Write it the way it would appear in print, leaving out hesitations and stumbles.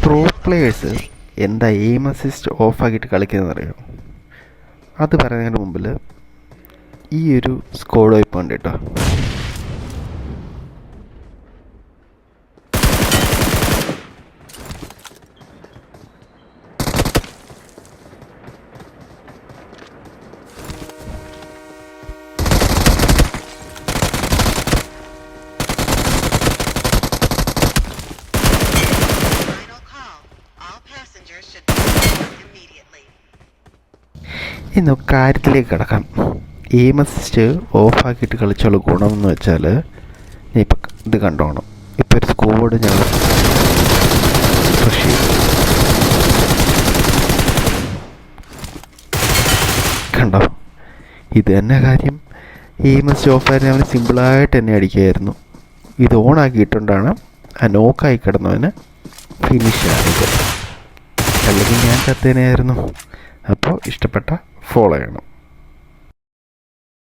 Pro players എന്താ aim assist ഓഫാക്കിയിട്ട് കളിക്കുന്നതെന്നറിയോ? അത് പറയുന്നതിന് മുമ്പിൽ ഈ ഒരു സ്കോഡ് വൈപ്പ് ഉണ്ട് കേട്ടോ. ഇന്ന് കാര്യത്തിലേക്ക് കിടക്കാം. എയിം അസിസ്റ്റ് ഓഫാക്കിയിട്ട് കളിച്ചുള്ള ഗുണമെന്ന് വെച്ചാൽ ഇപ്പം ഇത് കണ്ടോണം. ഇപ്പോൾ ഒരു സ്കോഡ് ഞങ്ങൾ പുഷ് ചെയ്തു, കണ്ടോ? ഇത് തന്നെ കാര്യം. എയിം അസിസ്റ്റ് ഓഫായിരുന്നു, അവന് സിമ്പിളായിട്ട് തന്നെ അടിക്കുമായിരുന്നു. ഇത് ഓണാക്കിയിട്ടുണ്ടാണ് ആ നോക്കായി കിടന്നവന് ഫിനിഷ് ആയത്. അല്ലെങ്കിൽ ഞാൻ കത്തേനായിരുന്നു. അപ്പോൾ ഇഷ്ടപ്പെട്ട ഫോളോ ചെയ്യണം.